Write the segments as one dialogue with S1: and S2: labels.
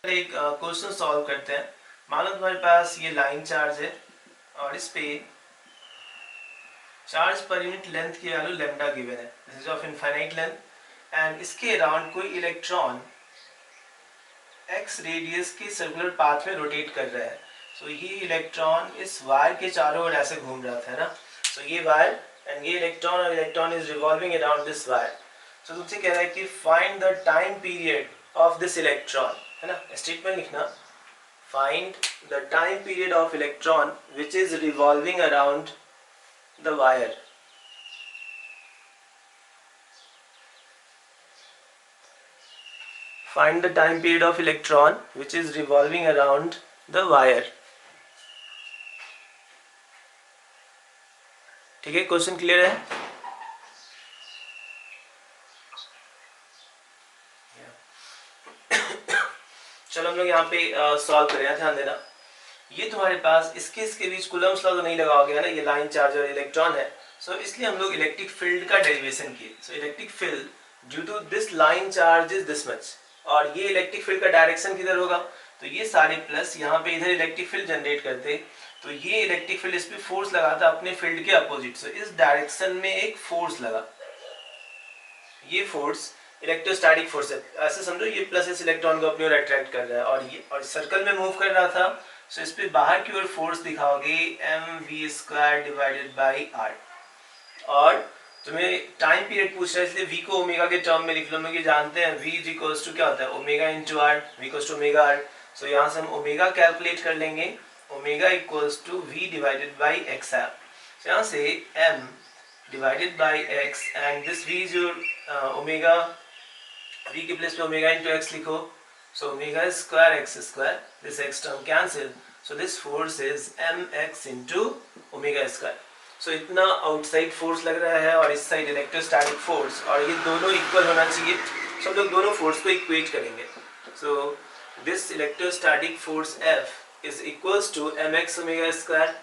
S1: एक question solve करते हैं। मान लो तुम्हारे पास ये लाइन चार्ज है और इस पे चार्ज पर यूनिट लेंथ की वैल्यू लेमडा गिवन है, this is of infinite length, and इसके अराउंड कोई इलेक्ट्रॉन एक्स रेडियस के सर्कुलर पाथ में रोटेट कर रहा है। सो ये इलेक्ट्रॉन इस वायर के चारों ओर ऐसे घूम रहा था, है ना। सो ये वायर एंड ये इलेक्ट्रॉन और electron is revolving around this wire. So तुमसे कह रहा है कि find the time period of this electron, है ना। स्टेटमेंट लिखना, find the time period of electron which is revolving around the wire. Find the time period of electron which is revolving around the wire. ठीक है, question clear है? चलो हम लोग यहाँ पे सॉल्व कर रहे हैं, ध्यान देना। ये तुम्हारे पास इसके बीच कूलम्स लॉ तो नहीं लगाओगे, है ना, ये लाइन चार्ज और इलेक्ट्रॉन है। सो इसलिए हम लोग इलेक्ट्रिक फील्ड का डेरिवेशन किए। So electric field due to this line charge is this much, और ये इलेक्ट्रिक फील्ड का डायरेक्शन किधर होगा, तो ये सारे प्लस यहाँ पे इधर इलेक्ट्रिक फील्ड जनरेट करते, तो ये इलेक्ट्रिक फील्ड इस पे फोर्स लगाता अपने फील्ड के अपोजिट। सो इस डायरेक्शन में एक फोर्स लगा, ये फोर्स इलेक्ट्रोस्टैटिक फोर्स है, ऐसे समझो ये प्लस इस इलेक्ट्रॉन को अपनी ओर अट्रैक्ट कर रहा है और ये और सर्कल में मूव कर रहा था। सो इस पे बाहर की ओर फोर्स दिखाओगे mv² डिवाइडेड बाई r। और तुम्हें टाइम पीरियड पूछ रहा है इसलिए v को ओमेगा के टर्म में लिख लो, क्योंकि जानते हैं v इक्वल्स टू क्या होता है, omega into r, v equals to omega r। So यहाँ से हम ओमेगा कैलकुलेट कर लेंगे, omega equals to v divided by x है। सो यहाँ से m divided by x and this v is your omega, v के प्लेस पे ओमेगा इंटू एक्स लिखो। So omega square x square, this x term cancel, so this force is mx into omega square. So इतना outside force लग रहा है और इस side electrostatic force, और ये दोनों इक्वल होना चाहिए। सो हम लोग दोनों फोर्स को इक्वेट करेंगे। So this electrostatic force F is equals to mx omega square,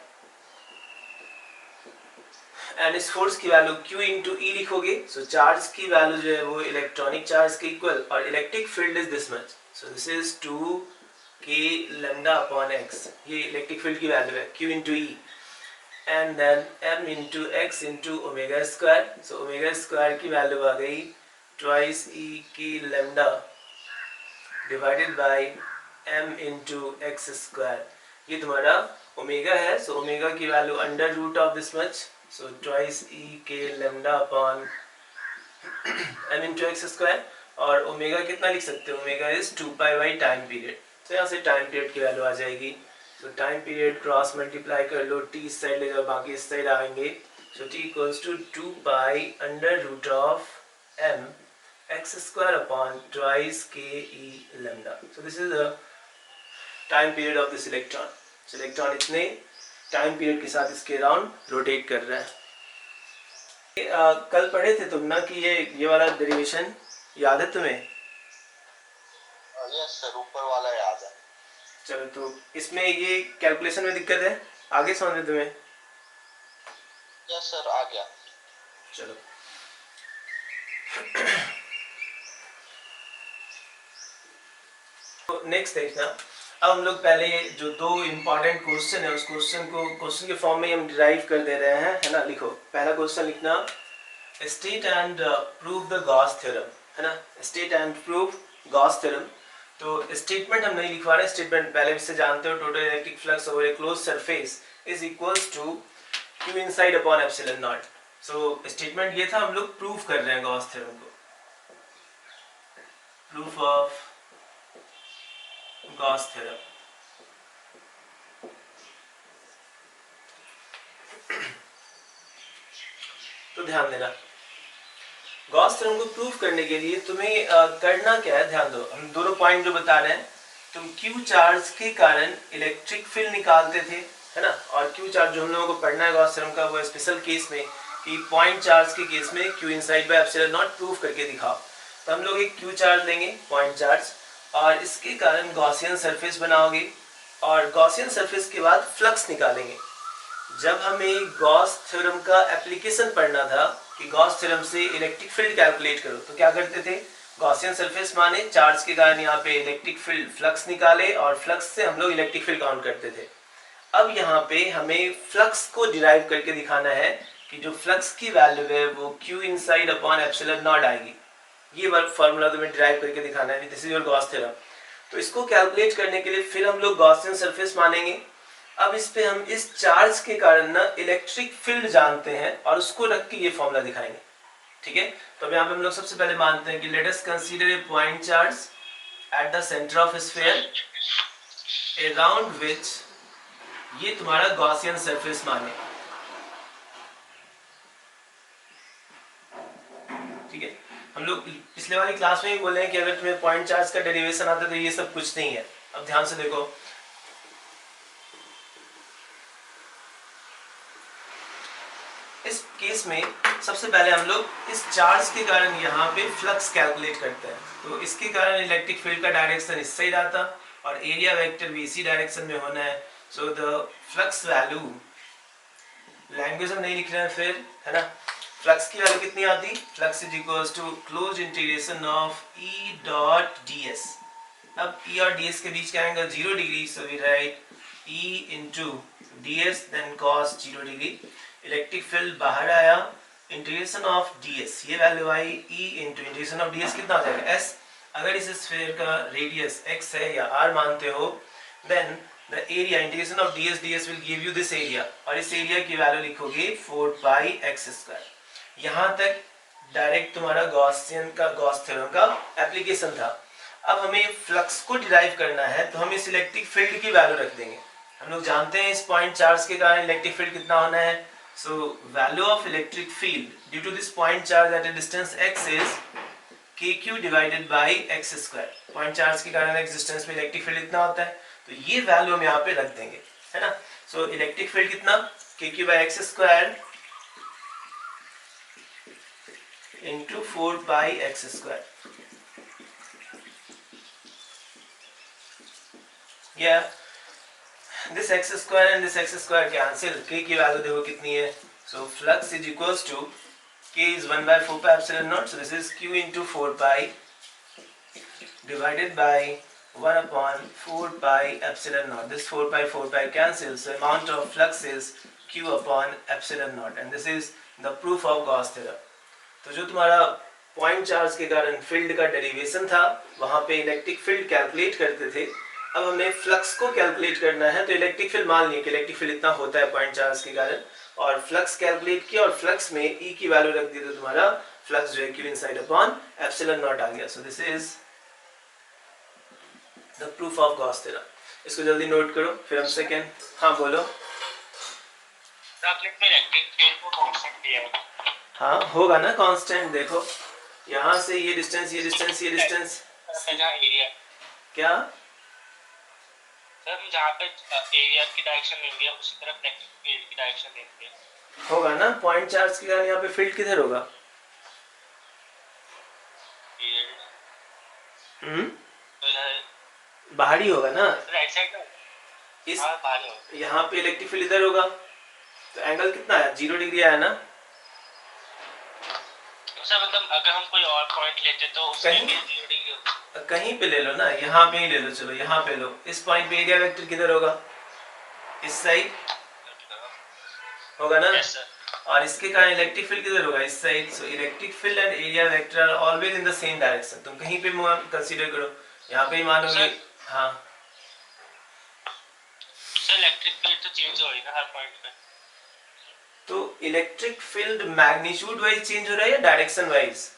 S1: and इस फोर्स की वैल्यू Q इंटू ई लिखोगे। सो चार्ज की वैल्यू जो है वो इलेक्ट्रॉनिक चार्ज के इक्वल, और electric field is this much. So this is 2k lambda upon x, ये इलेक्ट्रिक फील्ड की वैल्यू है Q into e, and then m into x into omega square. So omega square की value आ गई twice e के lambda divided by m into x square. ये तुम्हारा omega है, so omega की value under root of this much, so twice e k lambda upon m into x square। और omega कितना लिख सकते हो, omega is 2 pi by time period. तो यहाँ से टाइम पीरियड की वैल्यू आ जाएगी। तो टाइम पीरियड क्रॉस मल्टीप्लाई कर लो, t इस साइड ले जाओ, बाकी इस साइड आएंगे। So t equals to 2 pi under root of m x square upon twice k e lambda। So this is the time period of this electron. So electron इतने time period के साथ इसके around rotate कर रहा है। कल पढ़े थे तुम ना कि ये वाला डेरिवेशन याद है तुम्हें?
S2: यस सर, ऊपर वाला याद है।
S1: चलो, तो इसमें ये कैलकुलेशन में दिक्कत है, आगे समझ में तुम्हें?
S2: यस सर, आ गया।
S1: चलो तो नेक्स्ट देखना। अब हम लोग पहले जो दो इम्पॉर्टेंट क्वेश्चन है उस क्वेश्चन के फॉर्म में हम डिराइव कर दे रहे हैं, है ना। लिखो, पहला क्वेश्चन लिखना, state and prove the Gauss theorem, है ना। State and prove Gauss theorem. तो स्टेटमेंट हम नहीं लिखवा रहे, स्टेटमेंट पहले से जानते हो, total electric flux over a close surface is equals to q inside upon epsilon naught. So statement ये था, हम लोग प्रूव कर रहे हैं गॉस थ्योरम को, प्रूफ ऑफ गॉस थ्योरम। तो ध्यान देना, गॉस थ्योरम को प्रूव करने के लिए तुम्हें करना क्या है, ध्यान दो। हम दोनों पॉइंट जो बता रहे हैं, तुम क्यू चार्ज के कारण इलेक्ट्रिक फील्ड निकालते थे, है ना। और क्यू चार्ज जो हम लोगों को पढ़ना है गॉस थ्योरम का, वो स्पेशल केस में कि पॉइंट चार्ज के केस में Q inside by epsilon not prove करके दिखाओ। तो हम लोग एक क्यू चार्ज लेंगे, पॉइंट चार्ज, और इसके कारण गॉसियन सरफेस बनाओगे, और गॉसियन सरफेस के बाद फ्लक्स निकालेंगे। जब हमें गॉस थ्योरम का एप्लीकेशन पढ़ना था कि गॉस थ्योरम से इलेक्ट्रिक फील्ड कैलकुलेट करो, तो क्या करते थे, गॉसियन सरफेस माने चार्ज के कारण यहाँ पे इलेक्ट्रिक फील्ड फ्लक्स निकाले और फ्लक्स से हम लोग इलेक्ट्रिक फील्ड काउंट करते थे। अब यहाँ पे हमें फ्लक्स को डिराइव करके दिखाना है कि जो फ्लक्स की वैल्यू है वो q inside upon epsilon not आएगी। ये वर्क फार्मूला तुम्हें डिराइव करके दिखाना है, this is your Gauss theorem. तो इसको कैलकुलेट करने के लिए फिर हम लोग गॉसियन सरफेस मानेंगे। अब इस पे हम इस चार्ज के कारण ना इलेक्ट्रिक फील्ड जानते हैं और उसको रख के ये फॉर्मूला दिखाएंगे, ठीक है। तो अब यहाँ पे हम लोग सबसे पहले मानते हैं कि let us consider a point charge at the centre of sphere around which, ये तुम्हारा गॉसियन सरफेस माने, ठीक है। हम लोग पिछले वाली क्लास में ही बोले हैं कि अगर तुम्हें पॉइंट चार्ज का डेरिवेशन आता है तो ये सब कुछ नहीं है। अब ध्यान से देखो, इस केस में सबसे पहले हम लोग इस चार्ज के कारण यहाँ पे फ्लक्स कैलकुलेट करते हैं। तो इसके कारण इलेक्ट्रिक फील्ड का डायरेक्शन इस साइड आता और एरिया वेक्टर भी इसी डायरेक्शन में होना है। So the flux value, language हम नहीं लिख रहे हैं फिर, है ना। फ्लक्स की वैल्यू कितनी आती? Flux is equals to close integration of e dot d s. अब ई और डी एस के बीच का angle 0 degree, so we write e into d s then cos 0 degree. Electric field बाहर आया, इंटीग्रेशन ऑफ डी एस, ये value आई e into integration of d s कितना आ जाएगा एस। अगर इस स्फीयर का रेडियस x है या r मानते हो, then the area integration of ds will give you this area, और इस एरिया की वैल्यू लिखोगे 4 पाई एक्स स्क्वायर। यहाँ तक डायरेक्ट तुम्हारा गॉसियन का गॉस थ्योरम का एप्लीकेशन था। अब हमें फ्लक्स को डिराइव करना है तो हम इस इलेक्ट्रिक फील्ड की वैल्यू रख देंगे। हम लोग जानते हैं इस पॉइंट चार्ज के कारण इलेक्ट्रिक फील्ड कितना होना है। So value of electric field due to this point charge at a distance x is kq divided by x square. Point charge के कारण x डिस्टेंस में इलेक्ट्रिक फील्ड इतना होता है, तो ये वैल्यू हम यहाँ पे रख देंगे, है ना। सो इलेक्ट्रिक फील्ड कितना, kq by x square into 4 pi x square. या this x square and this x square cancel, k की वैल्यू देखो कितनी है। So flux is equals to k is 1 by 4 pi epsilon naught, so this is q into 4 pi divided by 1 upon 4 pi epsilon naught. This 4 pi cancels, so amount of flux is q upon epsilon naught, and this is the proof of Gauss theorem. तो जो तुम्हारा point charge के कारण field का derivation था, वहां पे electric field calculate करते थे। अब हमें फ्लक्स को कैलकुलेट करना है, तो इलेक्ट्रिक फील्ड मान लिया कि इलेक्ट्रिक फील्ड इतना होता है पॉइंट चार्ज के कारण, और फ्लक्स कैलकुलेट किया और फ्लक्स में ई की वैल्यू रख दी तो तुम्हारा फ्लक्स जो है q inside upon epsilon naught आ गया। So this is the proof of Gauss theorem. इसको जल्दी नोट करो, फिर हम सेकंड। हाँ बोलो। हाँ होगा ना कांस्टेंट। देखो यहाँ से ये डिस्टेंस, ये डिस्टेंस, ये डिस्टेंस, क्या
S2: सर जहाँ पे एरिया की डायरेक्शन लेंगे उसी तरफ इलेक्ट्रिक फील्ड की डायरेक्शन लेंगे,
S1: होगा ना। पॉइंट चार्ज के कारण यहाँ पे फील्ड किधर होगा? बाहरी होगा ना,
S2: राइट साइड में।
S1: इस
S2: बाहरी
S1: यहाँ पे इलेक्ट्रिक फील्ड इधर होगा, तो एंगल कितना है? 0 डिग्री आया ना।
S2: सर मतलब अगर हम कोई और पॉइंट लेते तो उसमें भी 0 डिग्री होगा।
S1: कहीं पे ले लो ना, यहाँ पे ही ले लो, चलो यहाँ पे लो। इस पॉइंट पे एरिया वेक्टर किधर होगा? इस साइड होगा ना।
S2: yes,
S1: और इसके कारण इलेक्ट्रिक फील्ड किधर होगा? इस side. So electric field and area vector are always in the same direction. तुम कहीं पे कंसीडर करो, यहाँ पे ही मानोगे। हाँ
S2: सर इलेक्ट्रिक फील्ड तो चेंज हो रही है ना हर पॉइंट पे।
S1: तो electric field magnitude wise change हो रहा है या डायरेक्शन वाइज?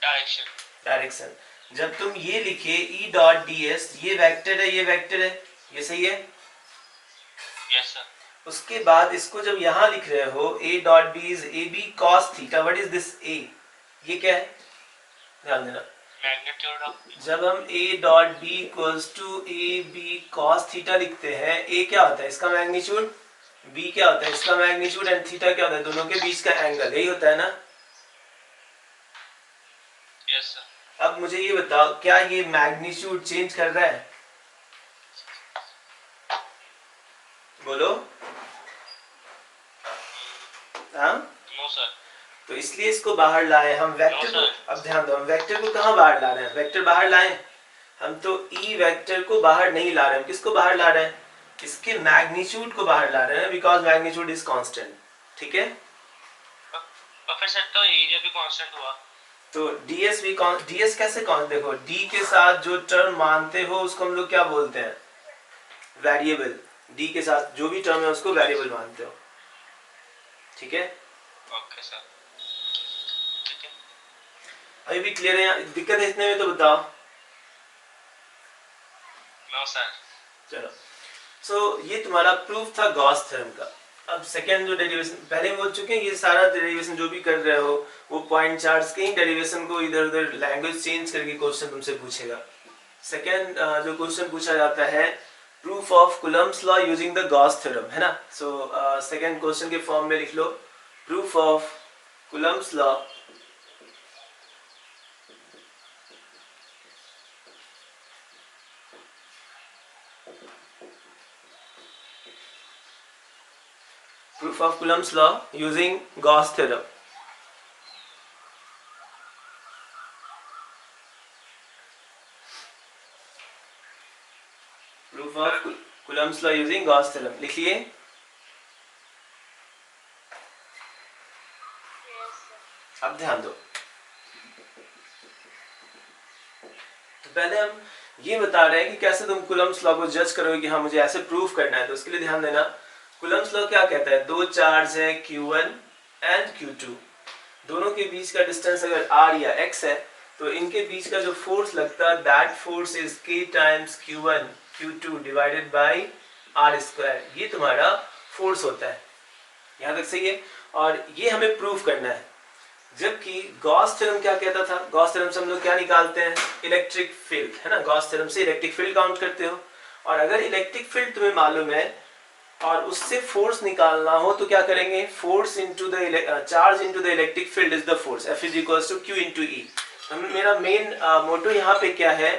S2: डायरेक्शन।
S1: डायरेक्शन। जब तुम ये लिखे ई डॉट डी एस, ये वेक्टर है, ये वेक्टर है, ये सही है।
S2: Yes sir.
S1: उसके बाद इसको जब यहाँ लिख रहे हो a dot b is a b cos theta, what is this a? ये क्या है? ध्यान देना,
S2: मैग्नीट्यूड ऑफ।
S1: जब हम a dot b equals to a b cos theta लिखते हैं, a क्या होता है? इसका मैग्नीट्यूड। b क्या होता है? इसका मैग्नीट्यूड। एंड थीटा क्या होता है? दोनों के बीच का एंगल। यही होता है ना।
S2: Yes sir.
S1: अब मुझे ये बताओ, क्या ये मैग्नीट्यूड चेंज कर रहा है? बोलो। हाँ
S2: नो सर।
S1: तो इसलिए इसको बाहर लाए हम वेक्टर को। अब ध्यान दो, हम वेक्टर को कहाँ बाहर ला रहे हैं? वेक्टर बाहर लाए हम तो ई वेक्टर को बाहर नहीं ला रहे हैं। किसको बाहर ला रहे हैं? इसके मैग्नीट्यूड को बाहर ला रहे हैं, बिकॉज मैग्नीट्यूड इज कांस्टेंट। ठीक है,
S2: प्रोफेसर तो एरिया भी कांस्टेंट हुआ,
S1: तो ds भी ds कैसे कौन, देखो d के साथ जो टर्म मानते हो उसको हम लोग क्या बोलते हैं? वेरिएबल। d के साथ जो भी टर्म है उसको वेरिएबल मानते हो। ठीक है,
S2: ओके सर, ठीक है।
S1: अभी भी क्लियर है? दिक्कत है इतने में तो बताओ।
S2: No sir.
S1: चलो, सो ये तुम्हारा प्रूफ था गॉस थ्योरम का। अब सेकेंड जो डेरिवेशन पहले बोल चुके हैं, ये सारा डेरिवेशन जो भी कर रहे हो वो पॉइंट चार्ट्स के ही डेरिवेशन को इधर उधर लैंग्वेज चेंज करके क्वेश्चन तुमसे पूछेगा। सेकेंड जो क्वेश्चन पूछा जाता है, proof of Coulomb's law using the Gauss theorem, है ना। सो सेकेंड क्वेश्चन के फॉर्म में लिख लो, proof of Coulomb's law proof of Coulomb's law using Gauss theorem. Proof of Coulomb's law using Gauss theorem लिखिए। अब ध्यान दो, तो पहले हम ये बता रहे हैं कि कैसे तुम कुलम्स लॉ को जज करोगे कि हाँ मुझे ऐसे प्रूफ करना है। तो उसके लिए ध्यान देना, कुलम्स लॉ क्या कहता है? दो चार्ज है Q1 एंड Q2, दोनों के बीच का डिस्टेंस अगर r या x है तो इनके बीच का जो फोर्स लगता है that force is k times Q1 Q2 divided bye r square. ये तुम्हारा फोर्स होता है, यहाँ तक सही है। और ये हमें प्रूफ करना है। जबकि गॉस थ्योरम क्या कहता था? गॉस थ्योरम से हम लोग क्या निकालते हैं? इलेक्ट्रिक फील्ड, है ना। गॉस थ्योरम से इलेक्ट्रिक फील्ड काउंट करते हो, और अगर इलेक्ट्रिक फील्ड तुम्हें मालूम है और उससे फोर्स निकालना हो तो क्या करेंगे? Force into the charge into the electric field is the force, F is equals to Q into E। मेरा मेन मोटो यहाँ पे क्या है?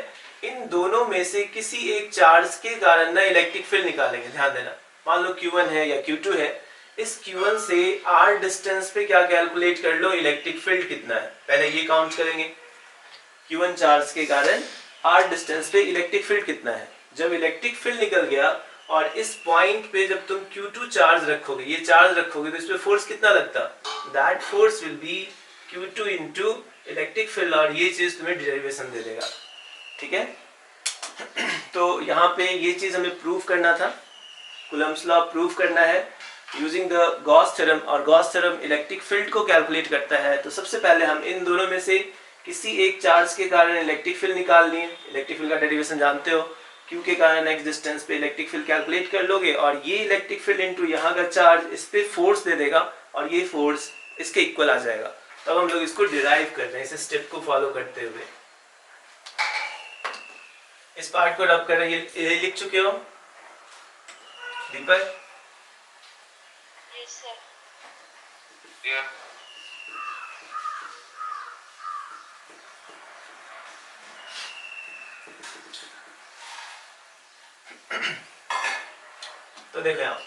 S1: इन दोनों में से किसी एक चार्ज के कारण ना इलेक्ट्रिक फील्ड निकालेंगे। ध्यान देना, मान लो Q1 है या Q2 है, इस Q1 से r डिस्टेंस पे क्या कैलकुलेट कर लो? इलेक्ट्रिक फील्ड कितना है, पहले ये काउंट करेंगे। Q1 चार्ज के कारण r डिस्टेंस पे इलेक्ट्रिक फील्ड कितना है। जब इलेक्ट्रिक फील्ड निकल गया और इस पॉइंट पे जब तुम Q2 चार्ज रखोगे, ये चार्ज रखोगे, तो इस पे फोर्स कितना लगता? That force will be Q2 into electric field, और ये चीज तुम्हें डेरिवेशन दे देगा। ठीक है, तो यहाँ पे ये चीज हमें प्रूफ करना था, कुलम्स लॉ प्रूफ करना है यूजिंग द गॉस थ्योरम, और गॉस थ्योरम इलेक्ट्रिक फील्ड को कैलकुलेट करता है। तो सबसे पहले हम इन दोनों में से किसी एक चार्ज के कारण इलेक्ट्रिक फील्ड निकालनी है। इलेक्ट्रिक फील्ड का डेरिवेशन जानते हो, Q के कारण x डिस्टेंस पे इलेक्ट्रिक फील्ड कैलकुलेट कर लोगे, और ये इलेक्ट्रिक फील्ड इनटू यहाँ का चार्ज इस पे फोर्स दे देगा, और ये फोर्स इसके इक्वल आ जाएगा। तब हम लोग इसको डिराइव कर रहे हैं, इस स्टेप को फॉलो करते हुए। इस पार्ट को रब कर रहे हैं, ये लिख चुके हो दीपक?
S2: Yes sir.
S1: तो देखें आप,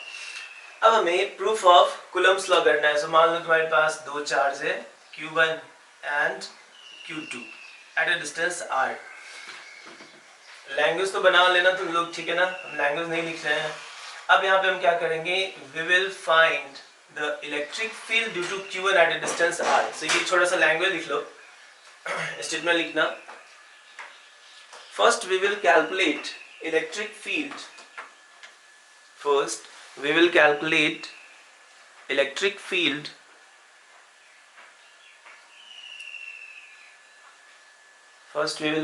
S1: अब हमें प्रूफ ऑफ कुलम्स लॉ करना है। सो मान लो तुम्हारे पास दो चार्ज है Q1 and Q2 eight a distance r। Language तो बना लेना तुम लोग, ठीक है ना, हम लैंग्वेज नहीं लिख रहे हैं। अब यहाँ पे हम क्या करेंगे? We will find the electric field due to Q1 at a distance r। So ये छोटा सा लैंग्वेज लिख लो, स्टेटमेंट लिखना। First we will calculate electric field, first we will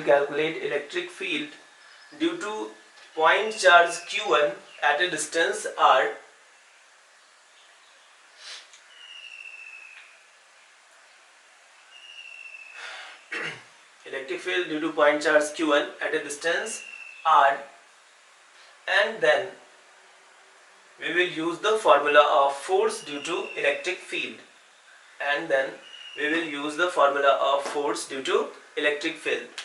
S1: calculate electric field due to point charge Q1 at a distance r, electric field due to point charge Q1 at a distance r, and then we will use the formula of force due to electric field, and then we will use the formula of force due to electric field.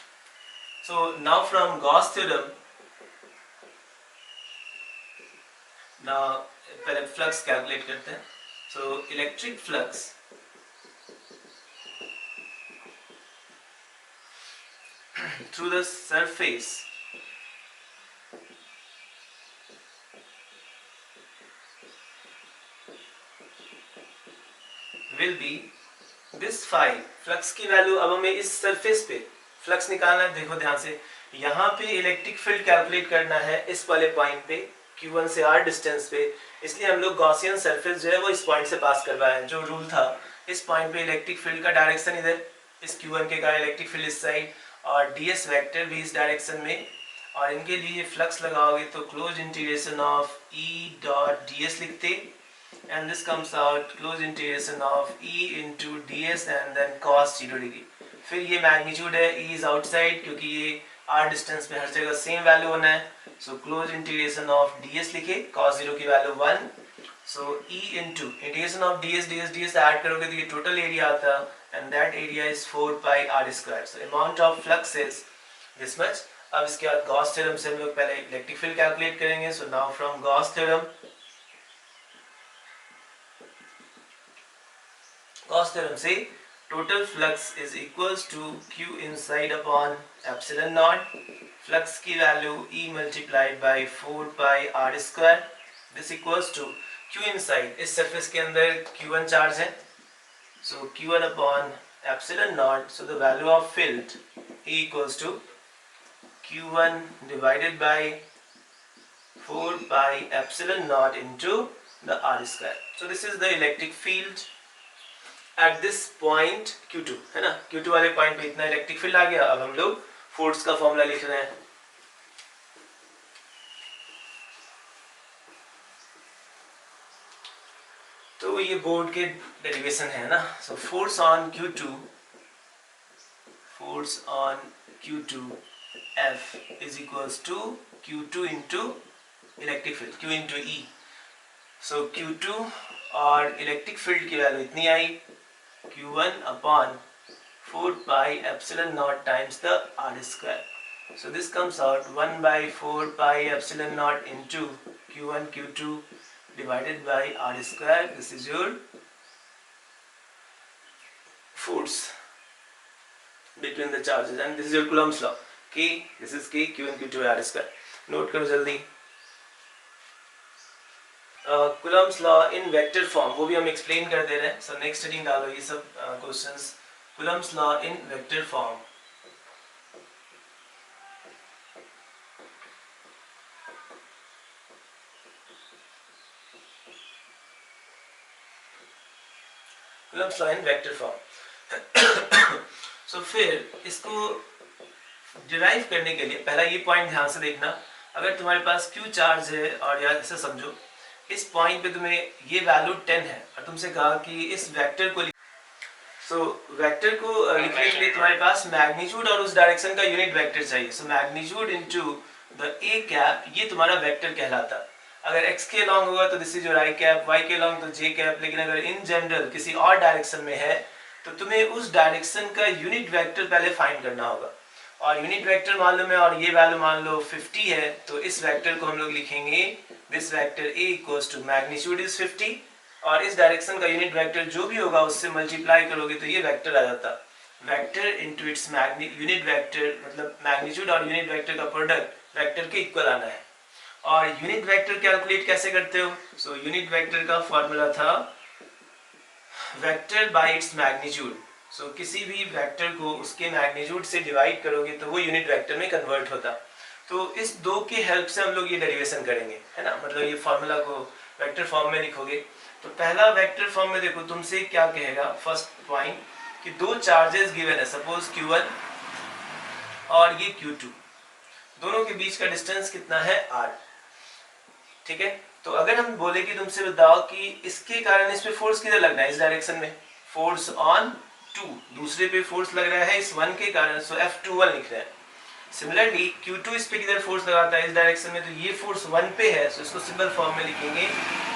S1: So now from Gauss theorem, now पहले flux calculate करते हैं। So electric flux through the surface will be this phi. Flux की value अब हमें इस surface पे flux निकालना है। देखो ध्यान से, यहाँ पे इलेक्ट्रिक फील्ड कैलकुलेट करना है इस वाले पॉइंट पे Q1 से R डिस्टेंस पे, इसलिए हम लोग गॉसियन सरफेस जो है वो इस पॉइंट से पास करवाए हैं। जो रूल था, इस पॉइंट पे इलेक्ट्रिक फील्ड का डायरेक्शन इधर, इस Q1 के कारण इलेक्ट्रिक फील्ड इस साइड और ds वेक्टर भी इस डायरेक्शन में, और इनके लिए फ्लक्स लगाओगे तो close integration of E dot ds लिखते, and this comes out close integration of E into ds and then cos 0 degree. फिर ये मैग्नीट्यूड है, E is outside क्योंकि ये R डिस्टेंस पे हर जगह सेम वैल्यू होना है, so close integration of ds लिखे, cos 0 की value 1, so E into integration of ds add करोगे तो ये टोटल एरिया आता है and that area is 4 pi r square, so amount of flux is this much। अब इसके बाद गॉस थ्योरम से हम लोग पहले इलेक्ट्रिक फील्ड कैलकुलेट करेंगे। So now from Gauss theorem से total flux is equals to Q inside upon epsilon naught, flux की value E multiplied by 4 pi r square, this equals to Q inside, इस surface के अंदर Q1 charge है, so Q1 upon epsilon naught, so the value of field E equals to Q1 divided by 4 pi epsilon naught into the r square. So this is the electric field at this point Q2, है ना। Q2 वाले point पे इतना electric field आ गया। अब हम लोग force का फॉर्मूला लिख रहे हैं। तो ये बोर्ड के डेरिवेशन है ना। सो force on Q2 F is equals to Q2 into electric field Q into E। So Q2 और इलेक्ट्रिक फील्ड की वैल्यू इतनी आई, Q1 upon 4 pi epsilon naught times the r square। So this comes out 1 by 4 pi epsilon naught into Q1 Q2 divided by r square। This is your force between the charges and this is your Coulomb's law। K, this is K, Q1 Q2 r square। Note करो जल्दी। Coulomb's law in vector form वो भी हम explain कर दे रहे हैं। So next heading डालो ये सब questions. Coulomb's law in vector form। Coulomb's law in vector form। सो फिर इसको डिराइव करने के लिए पहला ये पॉइंट ध्यान से देखना। अगर तुम्हारे पास Q चार्ज है और या ऐसे समझो इस पॉइंट पे तुम्हें ये वैल्यू 10 है और तुमसे कहा कि इस वेक्टर को वेक्टर को लिखने के लिए तुम्हारे पास मैग्नीट्यूड और उस डायरेक्शन का यूनिट वेक्टर चाहिए। So magnitude into the A cap, ये तुम्हारा वेक्टर कहलाता। अगर x के लॉन्ग होगा तो this is your i cap, y के लॉन्ग तो j कैप, लेकिन अगर इन जनरल किसी और डायरेक्शन में है तो तुम्हें उस डायरेक्शन का यूनिट वेक्टर पहले फाइंड करना होगा। और यूनिट वेक्टर मालूम है और ये वैल्यू मान लो 50 है, तो इस वेक्टर को हम लोग लिखेंगे this vector a equals to magnitude is 50 और इस डायरेक्शन का यूनिट वेक्टर जो भी होगा उससे मल्टीप्लाई करोगे तो ये वेक्टर आ जाता। Vector into its unit vector, मतलब मैग्नीट्यूड और यूनिट वेक्टर का प्रोडक्ट वेक्टर के इक्वल आना है। और यूनिट वेक्टर कैलकुलेट कैसे करते हो? सो यूनिट वेक्टर का फॉर्मूला था वेक्टर बाय इट्स मैग्नीट्यूड। सो किसी भी वेक्टर को उसके मैग्नीट्यूड से डिवाइड करोगे तो वो यूनिट वेक्टर में कन्वर्ट होता। तो इस दो के हेल्प से हम लोग ये डेरिवेशन करेंगे, है ना। मतलब ये फॉर्मूला को वेक्टर फॉर्म में लिखोगे तो पहला वेक्टर फॉर्म में देखो तुमसे क्या कहेगा, फर्स्ट पॉइंट कि दो चार्जेस गिवन है, सपोज Q1 और ये Q2, दोनों के बीच का डिस्टेंस कितना है r, ठीक है। तो अगर हम बोले कि तुमसे बताओ कि इसके कारण इस पे फोर्स किधर लगना है, इस डायरेक्शन में फोर्स ऑन 2, दूसरे पे फोर्स लग रहा है इस 1 के कारण, सो F21 लिख रहे हैं। सिमिलरली Q2 इस पे किधर फोर्स लगाता है, इस डायरेक्शन में, तो ये फोर्स 1 पे है, सो इसको सिंपल फॉर्म में लिखेंगे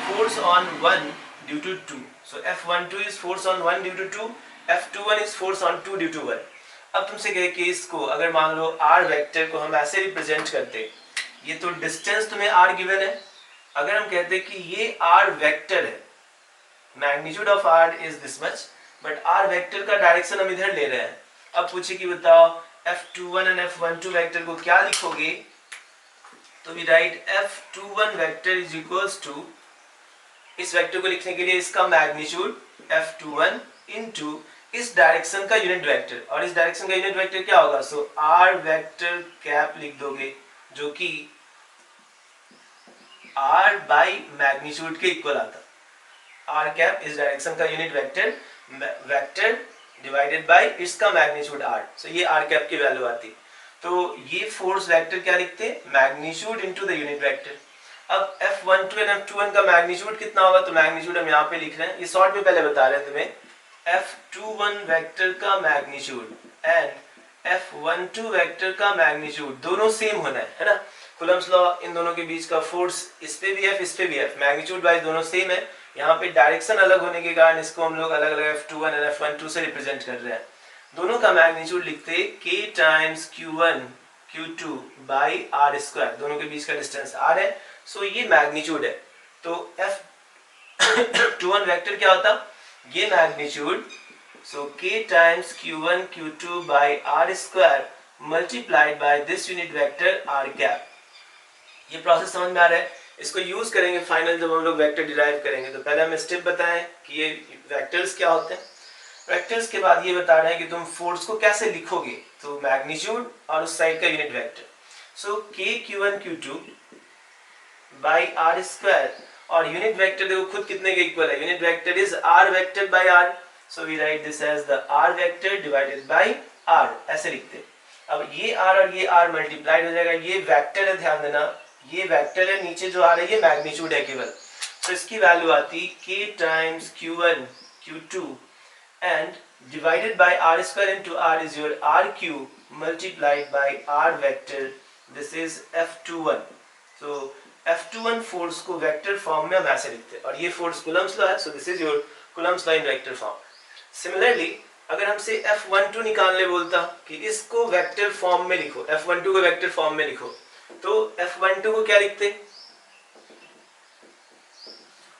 S1: force on 1 due to 2। So F12 is force on 1 due to 2, F21 is force on 2 due to 1। अब तुमसे कहे कि इसको अगर मान लो r वेक्टर को हम ऐसे रिप्रेजेंट करते, ये तो डिस्टेंस तुम्हें r गिवन है, अगर हम कहते कि ये r वेक्टर है, magnitude of r is this much, but r vector का डायरेक्शन हम इधर ले रहे हैं। अब पूछे कि बताओ F21 एंड F12 वेक्टर को क्या लिखोगे, तो we write F21 vector is equals to, इस वेक्टर को लिखने के लिए इसका मैग्नीट्यूड F21 इनटू इस डायरेक्शन का यूनिट वेक्टर, और इस डायरेक्शन का यूनिट वेक्टर क्या होगा, सो R वेक्टर कैप लिख दोगे, जो कि R बाई मैग्नीट्यूड के इक्वल आता। R कैप इस डायरेक्शन का unit vector, vector divided by इसका मैग्नीट्यूड R, सो ये R कैप की वैल्यू आती। तो ये फोर्स वेक्टर क्या लिखते हैं, magnitude into the unit vector. अब F12 एंड F21 का मैग्नीट्यूड कितना होगा, तो मैग्नीट्यूड हम यहाँ पे लिख रहे हैं, ये शॉर्ट में पहले बता रहे हैं तुम्हें, F21 वेक्टर का मैग्नीट्यूड एंड F12 वेक्टर का मैग्नीट्यूड दोनों सेम होना है ना। कूलम्स लॉ, इन दोनों के बीच का फोर्स, इस पे भी F इस पे भी F, मैग्नीट्यूड वाइज दोनों सेम है। यहाँ पे डायरेक्शन अलग होने के कारण इसको हम लोग अलग अलग F21 और F12 से रिप्रेजेंट कर रहे हैं। दोनों का मैग्नीट्यूड लिखते K times Q1 Q2 by R square, दोनों के बीच का डिस्टेंस R है, सो ये मैग्नीट्यूड है। तो F21 वेक्टर क्या होता, ये magnitude, so K times Q1 Q2 by R square multiplied by this unit vector R cap. ये प्रोसेस समझ में आ रहा है, इसको यूज करेंगे फाइनल जब हम लोग वेक्टर डिराइव करेंगे। तो पहले हम स्टेप बताएं कि ये वेक्टर्स क्या होते हैं। वेक्टर्स के बाद ये बता रहे हैं कि तुम फोर्स को कैसे लिखोगे, तो मैग्नीट्यूड और उस साइड का unit vector, so K Q1 Q2 by R square, और यूनिट वेक्टर देखो खुद कितने के इक्वल है, unit vector is R vector by R, so we write this as the R vector divided by R, ऐसे लिखते हैं। अब ये R और ये R मल्टीप्लाइड हो जाएगा, ये वेक्टर है, ध्यान देना ये वेक्टर है, नीचे जो आ रहा है ये मैग्नीट्यूड है केवल, तो इसकी वैल्यू आती K times Q1 Q2 and divided by R square into R is your R cube multiplied by R vector, this is F21। so F21 force को वेक्टर फॉर्म में हम ऐसे लिखते हैं, और ये फोर्स कूलम्स लॉ है, so this is your Coulomb's law in vector form. Similarly अगर हमसे F12 निकालने बोलता कि इसको वेक्टर फॉर्म में लिखो, F12 को वेक्टर फॉर्म में लिखो, तो F12 को क्या लिखते,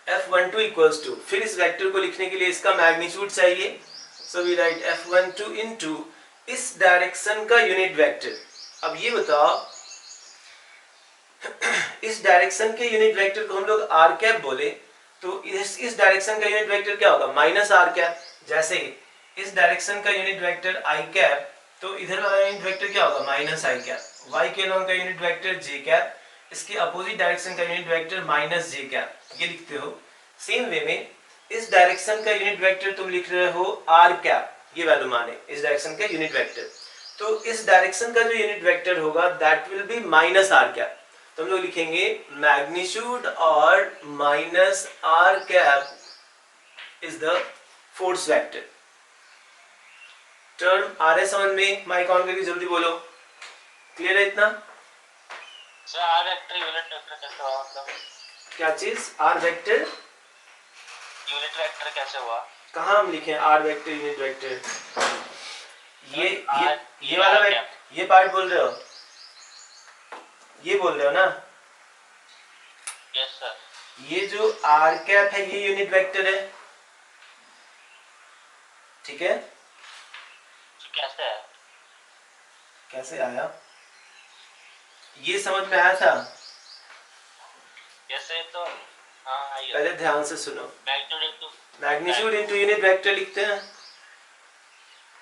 S1: F12 इक्वल्स टू, फिर इस वेक्टर को लिखने के लिए इसका मैग्नीट्यूड चाहिए, so we write F12 into इस डायरेक्शन का यूनिट वेक्टर। अब ये बताओ इस डायरेक्शन के यूनिट वेक्टर को हम लोग R कैप बोले, तो इस डायरेक्शन का यूनिट वेक्टर क्या होगा, माइनस R कैप। जैसे इस डायरेक्शन का यूनिट वेक्टर I कैप, तो इधर वाला यूनिट वेक्टर क्या होगा, माइनस I कैप। Y के लॉन्ग का यूनिट वेक्टर J कैप, इसके अपोजिट डायरेक्शन का unit vector minus J cap, ये लिखते हो। सेम वे में इस डायरेक्शन का यूनिट वेक्टर तुम लिख रहे हो R कैप, ये वैल्यू माने इस डायरेक्शन का यूनिट वेक्टर, तो इस डायरेक्शन का जो यूनिट वेक्टर होगा that will be minus R cap. तो हम लोग लिखेंगे मैग्नीट्यूड और minus R cap is the force vector. Term आ रहा है समझ में, माइक ऑन करके जल्दी बोलो, क्लियर है इतना?
S2: Sir R vector unit vector कैसे हुआ, मतलब
S1: क्या चीज, R वेक्टर
S2: यूनिट वेक्टर कैसे हुआ,
S1: कहाँ हम लिखे R वेक्टर यूनिट वेक्टर, ये वाला वेक्टर, ये पार्ट बोल रहे हो, ये बोल रहे हो ना?
S2: Yes sir.
S1: ये जो R कैप है ये यूनिट वेक्टर है, ठीक है?
S2: कैसे है,
S1: कैसे आया, ये समझ में आया था?
S2: कैसे तो हाँ आइए,
S1: पहले ध्यान से सुनो,
S2: मैग्नीट्यूड
S1: इनटू यूनिट वेक्टर लिखते हैं,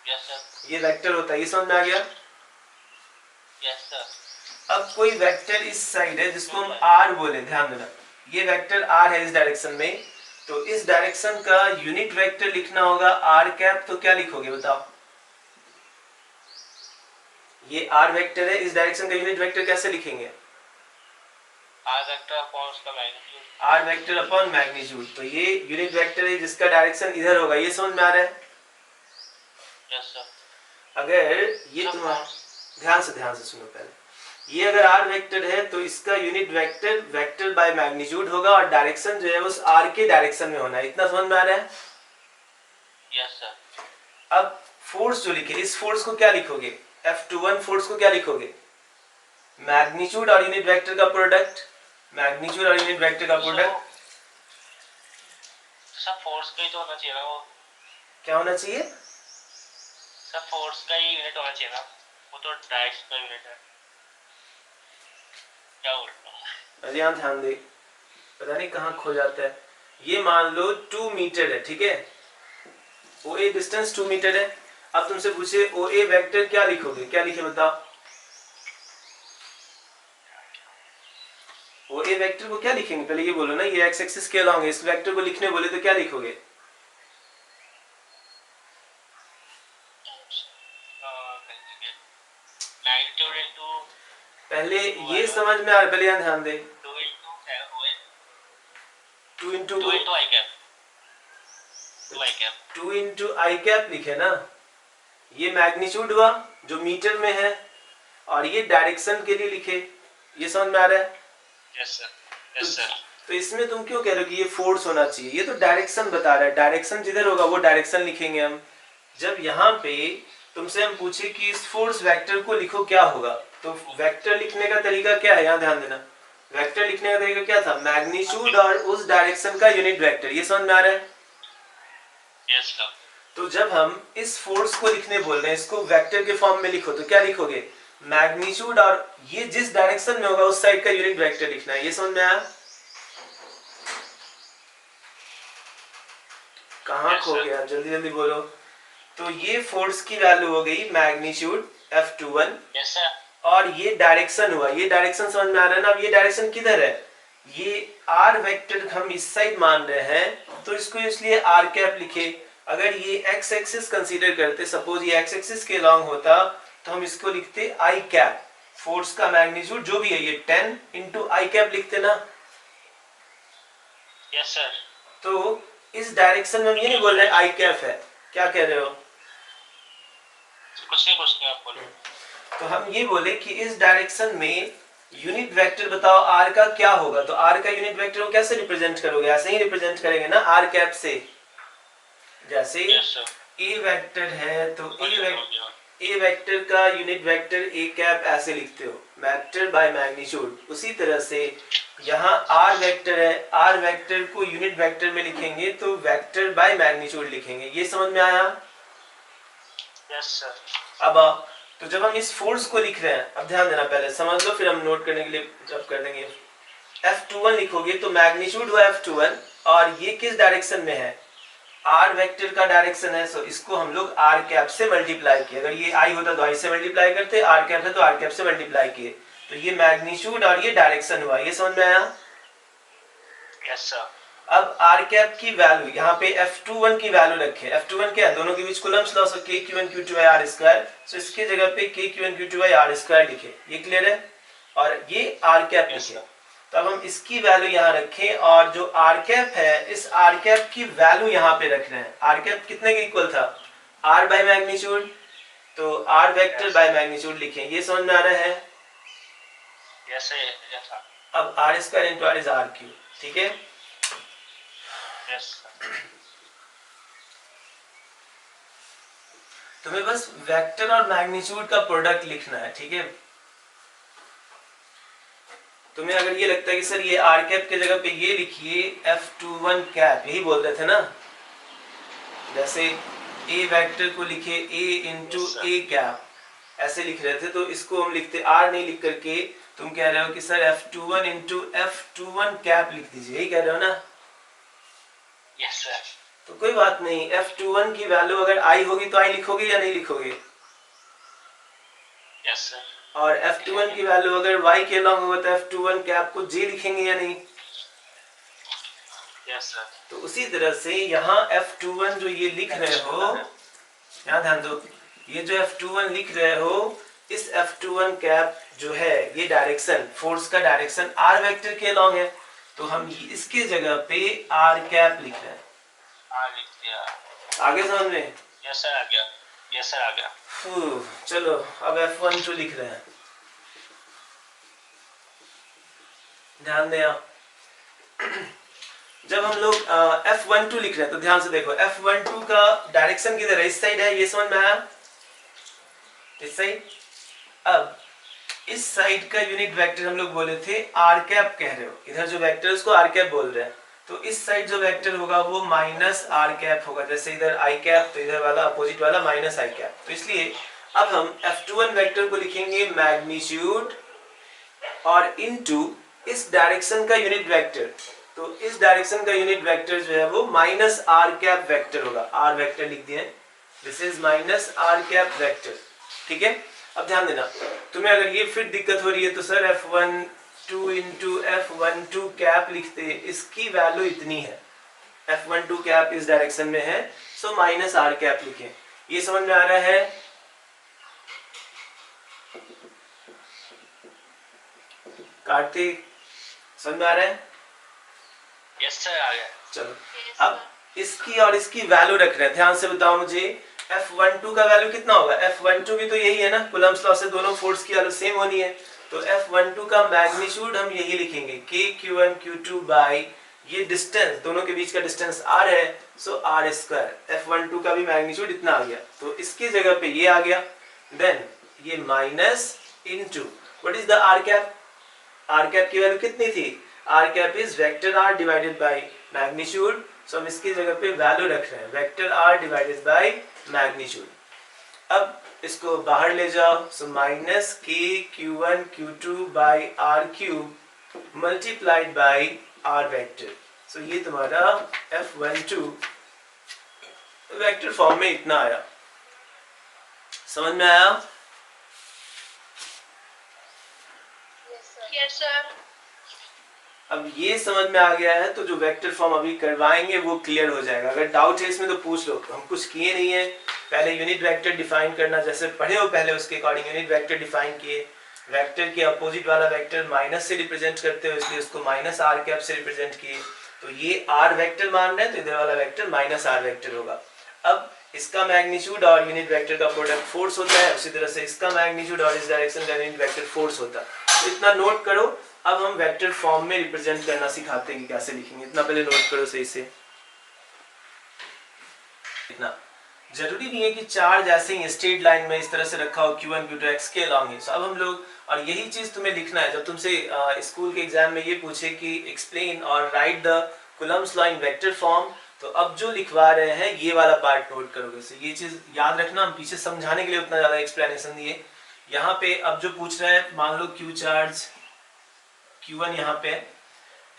S2: यस सर,
S1: ये वेक्टर होता है, ये समझ में आ गया?
S2: Yes sir.
S1: अब कोई वेक्टर इस साइड है जिसको हम R बोले, ध्यान देना ये वेक्टर R है इस डायरेक्शन में, तो इस डायरेक्शन का यूनिट वेक्टर लिखना होगा R कैप, तो क्या लिखोगे बताओ? ये R वेक्टर है, इस डायरेक्शन का यूनिट वेक्टर कैसे लिखेंगे?
S2: R वेक्टर अपॉन उसका magnitude,
S1: R vector upon magnitude, तो ये यूनिट वेक्टर है जिसका डायरेक्शन इधर होगा, ये समझ में आ रहा है?
S2: Yes sir.
S1: अगर ये तुम्हारा ध्यान से सुनो पहले, ये अगर R वेक्टर है तो इसका unit vector vector by magnitude होगा, और डायरेक्शन जो है उस R के डायरेक्शन में होना है, इतना समझ में आ रहा है?
S2: Yes sir.
S1: अब फोर्स जो लिखे, इस फोर्स को क्या लिखोगे, F21 फोर्स को क्या लिखोगे, मैग्नीट्यूड और यूनिट वेक्टर का प्रोडक्ट, मैग्नीट्यूड और यूनिट वेक्टर का प्रोडक्ट।
S2: सब फोर्स का ही तो होना चाहिए ना, वो
S1: क्या होना चाहिए,
S2: सब फोर्स का ही यूनिट होना चाहिए ना। वो तो डायरेक्शन का यूनिट है, क्या बोल रहा हूँ।
S1: अरे यहाँ ध्यान दे, पता नहीं कहाँ खो जाता है। ये मान लो 2 मीटर है, ठीक है, ओ ए डिस्टेंस 2 मीटर है। अब तुमसे पूछे ओ ए वेक्टर क्या लिखोगे, क्या लिखे बताओ। ओ ए वेक्टर को क्या लिखेंगे, पहले ये बोलो ना, ये एक्स एक्सिस के अलॉन्ग है, इस वेक्टर को लिखने बोले तो क्या लिखोगे। पहले ये समझ में आ रहा, पहले यहाँ ध्यान दे। 2 इंटू आई कैप लिखे ना, ये मैग्नीट्यूड हुआ जो मीटर में है, और ये डायरेक्शन के लिए लिखे, ये समझ में आ रहा है।
S2: Yes sir, yes sir.
S1: तो इसमें तुम क्यों कह रहे हो कि ये फोर्स होना चाहिए, ये तो डायरेक्शन बता रहा है, डायरेक्शन जिधर होगा वो डायरेक्शन लिखेंगे हम। जब यहाँ पे तुमसे हम पूछे कि इस फोर्स वेक्टर को लिखो क्या होगा, तो वेक्टर लिखने का तरीका क्या है, यहाँ ध्यान देना। वेक्टर लिखने का तरीका क्या था, मैग्नीट्यूड और उस डायरेक्शन का यूनिट वेक्टर, ये समझ में आ रहा है।
S2: Yes sir.
S1: तो जब हम इस फोर्स को लिखने बोल रहे हैं, इसको वेक्टर के फॉर्म में लिखो, तो क्या लिखोगे, मैग्नीट्यूड और ये जिस डायरेक्शन में होगा उस साइड का यूनिट वेक्टर लिखना है, ये समझ में आया। कहाँ खो गया, जल्दी जल्दी बोलो। तो ये फोर्स की वैल्यू हो गई मैग्नीट्यूड F21,
S2: यस सर।
S1: और ये डायरेक्शन हुआ, ये डायरेक्शन समझ में आ रहा है ना। अब ये डायरेक्शन किधर है, ये आर वेक्टर हम इस साइड मान रहे हैं, तो इसको इसलिए आर कैप लिखे। अगर ये एक्स एक्सिस कंसीडर करते, सपोज ये एक्स एक्सिस के लॉन्ग होता, तो हम इसको लिखते आई कैप, फोर्स का मैग्नीट्यूड जो भी है ये 10 इंटू आई कैप लिखते ना।
S2: Yes sir.
S1: तो इस डायरेक्शन में हम ये नहीं बोल रहे आई कैप है, क्या कह रहे हो।
S2: कुछ नहीं आप बोलो।
S1: तो हम ये बोले कि इस डायरेक्शन में यूनिट वेक्टर बताओ आर का क्या होगा, तो आर का यूनिट वेक्टर को कैसे रिप्रेजेंट करोगे, ऐसे ही रिप्रेजेंट करेंगे ना आर कैप से। जैसे ए वेक्टर है तो ए वेक्टर का यूनिट वेक्टर ए कैप ऐसे लिखते हो, वेक्टर बाय मैग्नीट्यूड। उसी तरह से यहाँ आर वेक्टर है, आर वेक्टर को यूनिट वेक्टर में लिखेंगे तो वेक्टर बाय मैग्नीट्यूड लिखेंगे, ये समझ में आया।
S2: Yes sir.
S1: अब तो जब हम इस फोर्स को लिख रहे हैं, अब ध्यान देना, पहले समझ लो फिर हम नोट करने के लिए जब कर देंगे। F21 लिखोगे तो मैग्नीट्यूड हुआ F21, और ये किस डायरेक्शन में है, आर वेक्टर का डायरेक्शन है, सो इसको हम लोग आर कैप से मल्टीप्लाई किए। अगर ये आई होता तो आई से मल्टीप्लाई करते, आर कैप है तो आर कैप से मल्टीप्लाई किए, तो ये मैग्नीट्यूड और ये डायरेक्शन हुआ, ये समझ में आया।
S2: Yes sir.
S1: अब आर कैप की वैल्यू यहाँ पे F21 की वैल्यू रखे, F21 क्या है, दोनों के बीच कूलम्स लॉ, सो K(Q1Q2)R², सो इसकी जगह पे K(Q1Q2)R² लिखे, ये क्लियर है, और ये आर कैप लिखे। तो अब हम इसकी वैल्यू यहाँ रखें, और जो आर कैप है इस आर कैप की वैल्यू यहाँ पे रख रहे हैं। आर कैप कितने के इक्वल था, आर बाय मैग्नीट्यूड, तो आर वेक्टर बाय मैग्नीट्यूड लिखें, ये समझ में आ रहा है।
S2: Yes sir.
S1: अब R² into are is R3, ठीक है। तुम्हें बस वेक्टर और मैग्नीट्यूड का प्रोडक्ट लिखना है, ठीक है। तुम्हें अगर ये लगता है कि सर ये आर कैप के जगह पे ये लिखिए F21 कैप, यही बोल रहे थे ना, जैसे ए वेक्टर को लिखे A इंटू ए कैप, ऐसे लिख रहे थे, तो इसको हम लिखते आर नहीं लिख करके तुम कह रहे हो कि sir F21 into F21 cap लिख दीजिए, यही कह रहे हो ना।
S2: Yes sir.
S1: तो कोई बात नहीं, F21 की वैल्यू अगर आई होगी तो आई लिखोगे या नहीं लिखोगे।
S2: Yes sir.
S1: और F21 की वैल्यू अगर y के लॉन्ग होगा तो F21 कैप को j लिखेंगे या नहीं।
S2: Yes sir.
S1: तो उसी तरह से यहाँ F21 जो ये लिख रहे हो, यहाँ ध्यान दो, ये जो F21 लिख रहे हो, इस F21 कैप जो है ये डायरेक्शन, फोर्स का डायरेक्शन r वेक्टर के लॉन्ग है, तो हम इसके जगह पे r कैप लिख रहे हैं।
S2: लिख दिया,
S1: आगे समझ में।
S2: यस सर आ गया, यस सर आ गया।
S1: चलो अब F12 लिख रहे हैं, ध्यान दें आप। जब हम लोग F12 लिख रहे हैं तो ध्यान से देखो, F12 का डायरेक्शन किधर है, इस साइड है, ये समझ में आया, इस साइड। अब इस साइड का यूनिट वेक्टर हम लोग बोले थे आर कैप, कह रहे हो इधर जो वेक्टर है उसको आर कैप बोल रहे हैं, तो इस साइड जो वेक्टर होगा वो माइनस आर कैप होगा, जैसे इधर आई कैप तो इधर वाला अपोजिट वाला माइनस आई कैप, तो इसलिए अब हम F21 वेक्टर को लिखेंगे मैग्नीट्यूड और इनटू इस डायरेक्शन का यूनिट वेक्टर। तो इस डायरेक्शन का यूनिट वेक्टर जो है वो माइनस आर कैप वेक्टर होगा। आर वेक्टर लिख दिए, this is minus r cap vector. ठीक है, अब ध्यान देना, तुम्हें अगर ये फिर दिक्कत हो रही है तो sir F12 into F12 cap लिखते, इसकी वैल्यू इतनी है, F12 कैप इस डायरेक्शन में है, सो माइनस आर कैप लिखें। ये समझ में आ रहा है? कार्तिक समझ में आ रहा है?
S2: यस सर, आ गया।
S1: चलो अब इसकी और इसकी वैल्यू रख रहे हैं, ध्यान से बताओ मुझे F12 का वैल्यू कितना होगा? F12 भी तो यही है ना, कूलम्ब्स लॉ से दोनों फोर्स की वैल्यू सेम होनी है। तो F12 का मैग्नीट्यूड हम यही लिखेंगे KQ1 Q2 बाई ये डिस्टेंस, दोनों के बीच का डिस्टेंस R है, सो R स्क्वायर। F12 का भी मैग्नीट्यूड इतना आ गया, तो इसकी जगह पे ये आ गया। देन ये minus into what is the R cap? R cap की वैल्यू कितनी थी? R cap is vector R divided by magnitude, so हम इसकी जगह पे वैल्यू रख रहे हैं vector R divided by magnitude. अब इसको बाहर ले जाओ, so minus KQ1 Q2 by R cube multiplied by R vector. So ये तुम्हारा F12 वेक्टर फॉर्म में इतना आया। समझ में आया?
S3: Yes sir.
S1: अब ये समझ में आ गया है तो जो वेक्टर फॉर्म अभी करवाएंगे वो क्लियर हो जाएगा। अगर डाउट है इसमें तो पूछ लो, हम कुछ किए नहीं है। पहले यूनिट वेक्टर डिफाइन करना जैसे पढ़े हो पहले, उसके अकॉर्डिंग यूनिट वेक्टर डिफाइन किए। वेक्टर के अपोजिट वाला वेक्टर माइनस से रिप्रेजेंट करते हो, इसलिए उसको माइनस आर कैप से रिप्रेजेंट किए। तो ये आर वेक्टर मान रहे हैं तो इधर वाला वेक्टर माइनस आर वेक्टर होगा। अब इसका मैग्नीट्यूड और यूनिट वेक्टर का प्रोडक्ट फोर्स होता है, उसी तरह से इसका मैग्नीट्यूड और इस डायरेक्शन का यूनिट वेक्टर फोर्स होता है। तो इतना नोट करो। अब हम वेक्टर फॉर्म में रिप्रेजेंट करना सिखाते हैं कि कैसे लिखेंगे, इतना पहले नोट करो सही से। इतना जरूरी नहीं है कि चार्ज ऐसे ही स्ट्रेट लाइन में इस तरह से रखा हो Q1 Q2 x के अलॉन्ग ही। सो अब हम लोग, और यही चीज तुम्हें लिखना है जब तुमसे स्कूल के एग्जाम में ये पूछे कि एक्सप्लेन और right the Coulomb's law in vector form, तो अब जो लिखवा रहे हैं ये वाला पार्ट नोट करोगे। सो ये चीज याद रखना, हम पीछे समझाने के लिए उतना ज्यादा एक्सप्लेनेशन दिए। यहाँ पे अब जो पूछ रहे हैं, मान लो Q चार्ज Q1 यहाँ पे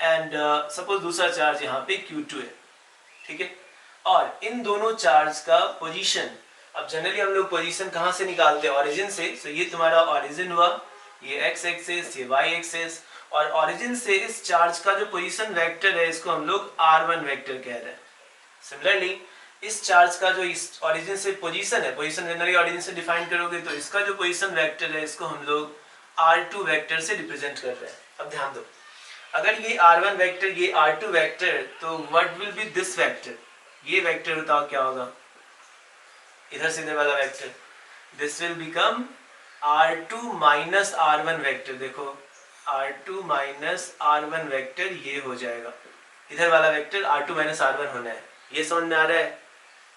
S1: एंड सपोज दूसरा चार्ज यहाँ पे Q2 है, ठीक है। और इन दोनों चार्ज का पोजीशन, अब जनरली हम लोग पोजीशन कहाँ से निकालते हैं? ओरिजिन से। सो ये तुम्हारा ओरिजिन हुआ, ये x एक्सिस, ये y एक्सिस, और ओरिजिन से इस चार्ज का जो पोजीशन वेक्टर है इसको हम लोग R1 वेक्टर कह रहे हैं। सिमिलरली इस चार्ज का जो इस ओरिजिन से पोजीशन है, पोजीशन जनरली ओरिजिन से डिफाइन करोगे तो इसका जो पोजीशन वेक्टर है इसको हम लोग R2 वेक्टर से रिप्रेजेंट कर रहे हैं। अब ध्यान दो, अगर ये R1 वेक्टर, ये R2 वेक्टर, तो what will be this vector? ये वेक्टर बताओ क्या होगा? इधर से इधर वाला vector, this will become R2 minus R1 vector. देखो R2 माइनस R1 वेक्टर ये हो जाएगा, इधर वाला वेक्टर R2 माइनस R1 होना है। ये समझ में आ रहा है?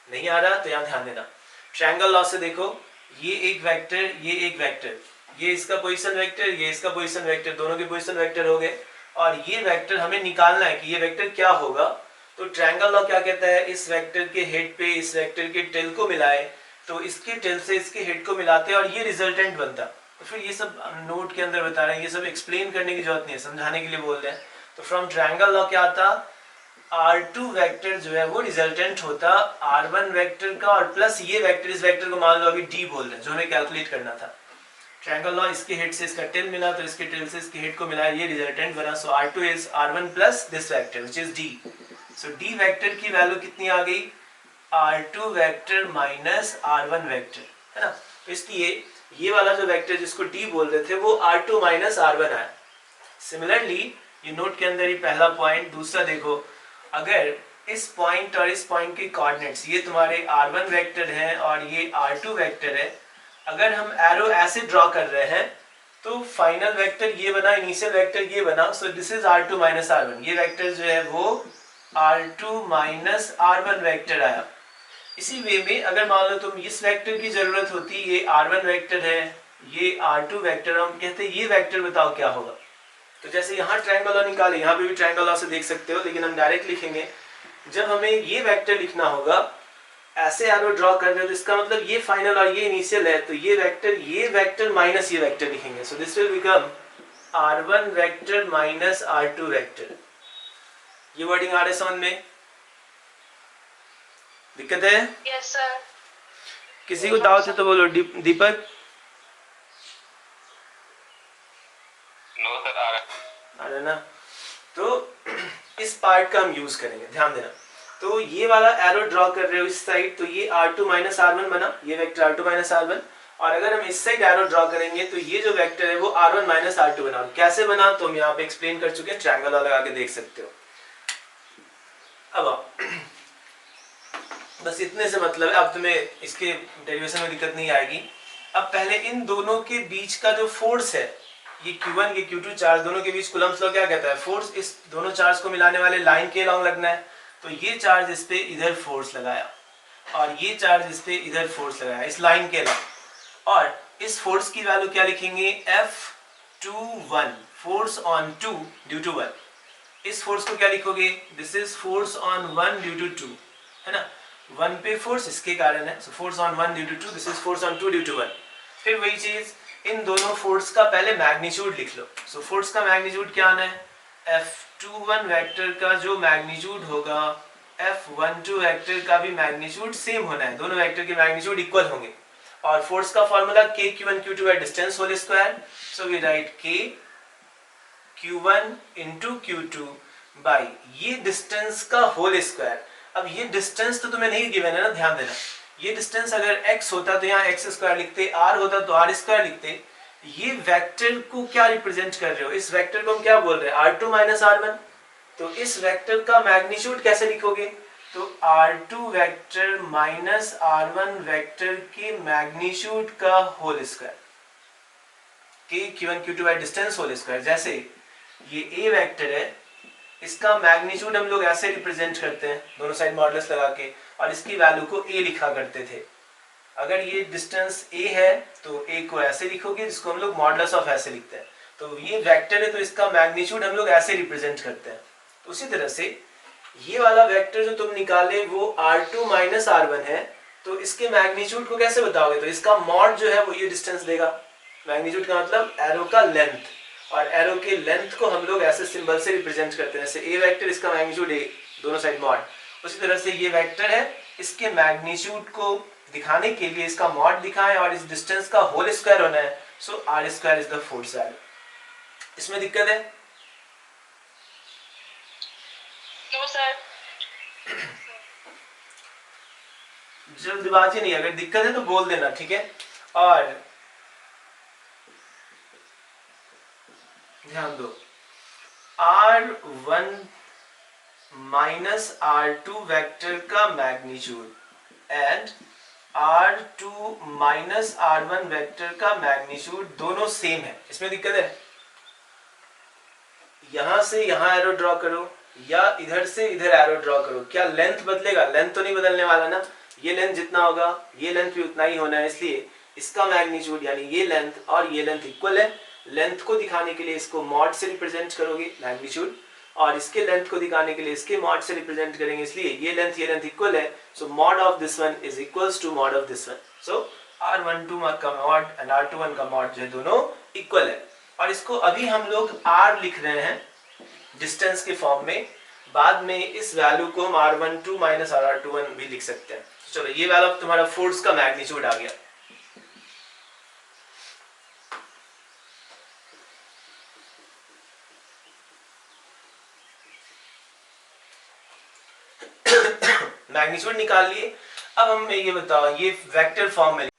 S1: नहीं आ रहा तो यहाँ ध्यान देना। ट्रायंगल लॉ से देखो, ये एक वेक्टर, ये एक वेक्टर, ये इसका पोजीशन वेक्टर, ये इसका पोजीशन वेक्टर, दोनों के पोजीशन वेक्टर हो गए। और ये वेक्टर हमें निकालना है कि ये वेक्टर क्या होगा। तो ट्रायंगल लॉ क्या कहता है? इस वेक्टर के हेड पे इस वेक्टर के टेल को मिलाए, तो इसके टेल से इसके हेड को मिलाते हैं और ये रिजल्टेंट बनता। तो फिर ये सब नोट के अंदर बता रहे हैं, ये सब एक्सप्लेन करने की जरूरत नहीं है, समझाने के लिए बोल रहे हैं। तो फ्रॉम ट्रायंगल लॉ क्या आता? R2 वेक्टर जो है वो रिजल्टेंट होता R1 वेक्टर का, और प्लस ये वेक्टर, इस वेक्टर को मान लो अभी D बोल रहे हैं जो हमें कैलकुलेट करना था। ट्रायंगल लॉ, इसके हेड से इसका टेल मिला तो इसके टेल से इसके हेड को मिला, ये रिजल्टेंट बना। सो R2 is R1 plus this vector which is D। So D vector की वैल्यू कितनी आ गई? R2 vector minus R1 vector, है ना। तो इसलिए ये वाला जो वेक्टर जिसको D बोल रहे थे वो R2 माइनस R1 आया। सिमिलरली ये नोट के अंदर ही पहला पॉइंट। दूसरा देखो, अगर इस पॉइंट और इस पॉइंट के कोऑर्डिनेट्स ये तुम्हारे R1 वेक्टर हैं और ये R2 वेक्टर है, अगर हम एरो ऐसे ड्रॉ कर रहे हैं तो फाइनल वेक्टर ये बना, इनिशियल वेक्टर ये बना। सो this is R2 minus R1, ये वेक्टर जो है वो R2 माइनस R1 वेक्टर आया। इसी वे में अगर मान लो तुम इस वेक्टर की जरूरत होती, ये R1 वेक्टर है, ये R2 वेक्टर, हम कहते हैं ये वेक्टर बताओ क्या होगा। तो जैसे यहाँ ट्रायंगल लॉ निकाले, यहाँ पे भी ट्रायंगल लॉ से देख सकते हो, लेकिन हम डायरेक्ट लिखेंगे। जब हमें ये वेक्टर लिखना होगा ऐसे एरो ड्रॉ कर रहे हो तो इसका मतलब ये फाइनल और ये इनिशियल है, तो ये वेक्टर माइनस ये वेक्टर लिखेंगे। So this will become r1 vector minus r2 vector. ये वर्डिंग आ रहा है समझ में? दिक्कत है?
S3: Yes sir.
S1: किसी को डाउट है तो बोलो। दीपक?
S2: नो सर, आ
S1: रहा है ना? तो इस पार्ट का हम यूज करेंगे, ध्यान देना। तो ये वाला एरो ड्रॉ कर रहे हो इस साइड, तो ये r2 माइनस r1 बना, ये वेक्टर r2 माइनस r1। और अगर हम इस साइड एरो ड्रॉ करेंगे तो ये जो वेक्टर है वो r1 माइनस r2 बना। कैसे बना तो हम यहाँ पे एक्सप्लेन कर चुके हैं, ट्रायंगल लगा के देख सकते हो। अब आओ, बस इतने से मतलब है, अब तुम्हें इसके डेरिवेशन में दिक्कत नहीं आएगी। अब पहले इन दोनों के बीच का जो फोर्स है, ये Q1 ये Q2 चार्ज दोनों के बीच कूलम्ब्स लॉ क्या कहता है? फोर्स इस दोनों चार्ज को मिलाने वाले लाइन के अलॉन्ग लगना है। तो ये चार्ज इस पे इधर फोर्स लगाया और ये चार्ज इस पे इधर फोर्स लगाया, इस लाइन के अलॉन्ग। और इस फोर्स की वैल्यू क्या लिखेंगे? F21 force on 2 due to 1। इस फोर्स को क्या लिखोगे? This is force on 1 due to 2, है ना? 1 पे फोर्स इसके कारण है, so force on 1 due to 2, this is force on 2 due to 1। फिर वही चीज इन दोनों फोर्स का पहले मैग्नीट्यूड लिख लो। सो फोर्स का मैग्नीट्यूड क्या आना है? F21 वेक्टर का जो मैग्नीट्यूड होगा F12 वेक्टर का भी मैग्नीट्यूड सेम होना है, दोनों वेक्टर के मैग्नीट्यूड इक्वल होंगे। और फोर्स का फॉर्मूला K Q1 Q2 है distance whole square. So we write K Q1 into Q2 by ये डिस्टेंस का होल स्क्वायर। अब ये डिस्टेंस तो तुम्हें नहीं गिवन है ना, ध्यान देना। ये डिस्टेंस अगर x होता तो यहाँ x स्क्वायर लिखते, r होता तो r स्क्वायर लिखते। ये वेक्टर को क्या रिप्रेजेंट कर रहे हो? इस वेक्टर को हम क्या बोल रहे हैं? r2 minus r1। तो इस वेक्टर का मैग्नीट्यूड कैसे लिखोगे? तो r2 vector minus r1 vector के मैग्नीट्यूड का whole square, K Q1 Q2 by distance whole square. जैसे ये a वेक्टर है, इसका मैग्नीट्यूड हम लोग ऐसे रिप्रेजेंट करते हैं दोनों साइड मॉडुलस लगा के, और इसकी वैल्यू को a लिखा करते थे। अगर ये डिस्टेंस a है तो a को ऐसे लिखोगे, जिसको हम लोग मॉडुलस ऑफ ऐसे लिखते हैं। तो ये वेक्टर है तो इसका मैग्नीट्यूड हम लोग ऐसे रिप्रेजेंट करते हैं। तो उसी तरह से ये वाला वेक्टर जो तुम निकाले वो r2 माइनस r1 है, तो इसके मैग्नीट्यूड को कैसे बताओगे? तो इसका मॉड जो है वो ये डिस्टेंस देगा। मैग्नीट्यूड का मतलब एरो का लेंथ, और एरो के लेंथ को हम लोग ऐसे सिंबल से रिप्रेजेंट करते हैं, जैसे a वेक्टर इसका मैग्नीट्यूड a, दोनों साइड मॉड। उसी तरह से ये वेक्टर है, इसके मैग्नीट्यूड को दिखाने के लिए इसका मॉड लिखा है और इस डिस्टेंस का होल स्क्वायर होना है। So r square is the force value. इसमें दिक्कत है?
S3: No sir.
S1: जल्दबाजी नहीं, अगर दिक्कत है तो बोल देना, ठीक है? और ध्यान दो, r1 माइनस r2 वेक्टर का magnitude and r2 minus r1 vector का मैग्नीट्यूड दोनों सेम है। इसमें दिक्कत है? यहां से यहां एरो ड्रॉ करो या इधर से इधर एरो ड्रॉ करो, क्या लेंथ बदलेगा? लेंथ तो नहीं बदलने वाला ना। ये लेंथ जितना होगा ये लेंथ भी उतना ही होना है, इसलिए इसका मैग्नीट्यूड यानी ये लेंथ और ये लेंथ इक्वल है। लेंथ को दिखाने के लिए इसको मॉड से रिप्रेजेंट करोगे मैग्नीट्यूड, और इसके लेंथ को दिखाने के लिए इसके मॉड से रिप्रेजेंट करेंगे, इसलिए ये लेंथ इक्वल है। So mod of this one is equals to mod of this one. So r12 का मॉड एंड r21 का मॉड जो है दोनों इक्वल है। और इसको अभी हम लोग r लिख रहे हैं डिस्टेंस के फॉर्म में, बाद में इस वैल्यू को हम r12 माइनस r21 भी लिख सकते हैं। चलो ये वाला तुम्हारा फोर्स का मैग्नीट्यूड आ गया। मैग्नीट्यूड निकाल लिए। अब हमें ये बताओ, ये वेक्टर फॉर्म में,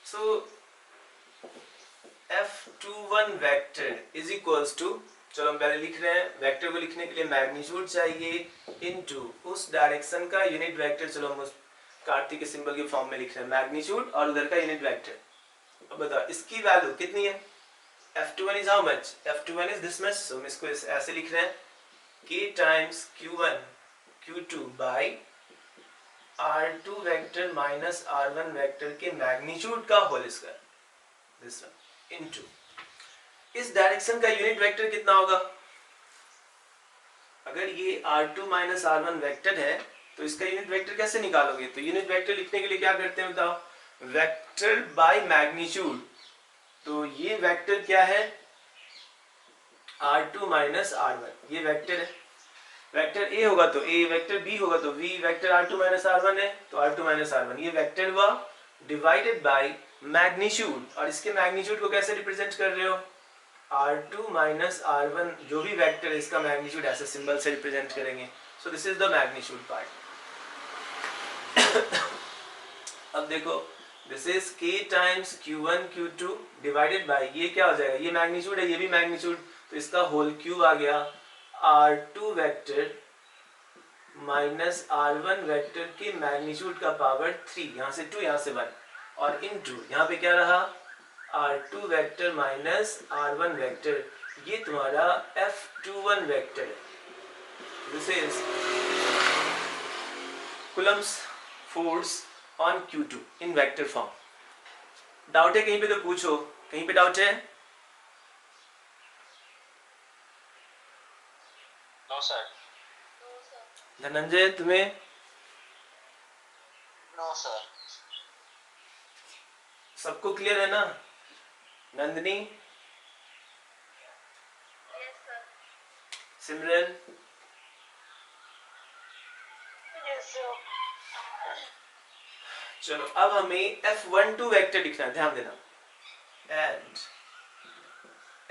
S1: so F21 vector is equals to, चलो हम पहले लिख रहे हैं, वेक्टर को लिखने के लिए मैग्नीट्यूड चाहिए इनटू उस डायरेक्शन का यूनिट वेक्टर। चलो हम उस कार्तिक के सिंबल के फॉर्म में लिख रहे हैं, मैग्नीट्यूड और उधर का यूनिट वेक्टर। अब बताओ इसकी वैल्यू कितनी है? F21 is how much? F21 is this much. So हम इसको ऐसे लिख रहे हैं, K times Q1 Q2 by R2 vector minus R1 vector के मैग्नीट्यूड का whole square, this one, into इस डायरेक्शन का यूनिट वेक्टर कितना होगा? अगर ये R2 माइनस R1 वेक्टर है तो इसका यूनिट वेक्टर कैसे निकालोगे? तो यूनिट वेक्टर लिखने के लिए क्या करते हैं बताओ? Vector by magnitude. तो ये वेक्टर क्या है? R2 माइनस R1, ये वेक्टर है। वेक्टर A होगा तो A, वेक्टर B होगा तो V, vector R2 minus R1 है तो R2 माइनस R1, ये वेक्टर हुआ डिवाइडेड बाय मैग्नीट्यूड। और इसके मैग्नीट्यूड को कैसे रिप्रेजेंट कर रहे हो? R2 माइनस R1, जो भी वेक्टर है इसका मैग्नीट्यूड ऐसे सिंबल से रिप्रेजेंट करेंगे। So this is the magnitude part. अब देखो, this is K times Q1 Q2 divided bye, ये क्या हो जाएगा? ये मैग्नीट्यूड है, ये भी मैग्नीट्यूड, तो इसका होल क्यूब आ गया R2 vector minus R1 vector के मैग्नीट्यूड का पावर 3, यहाँ से 2 यहाँ से 1, और इनटू यहाँ पे क्या रहा? R2 vector minus R1 vector, ये तुम्हारा F21 वेक्टर है। This is Coulomb's force on Q2 in vector form. Doubt है कहीं पे तो पूछो, कहीं पे डाउट है?
S2: No sir.
S1: धनंजय तुम्हें?
S2: No sir.
S1: सबको क्लियर है ना? नंदिनी?
S3: Yes, sir.
S1: सिमरन?
S3: Yes, sir.
S1: चलो अब हमें F12 वेक्टर लिखना है, ध्यान देना। And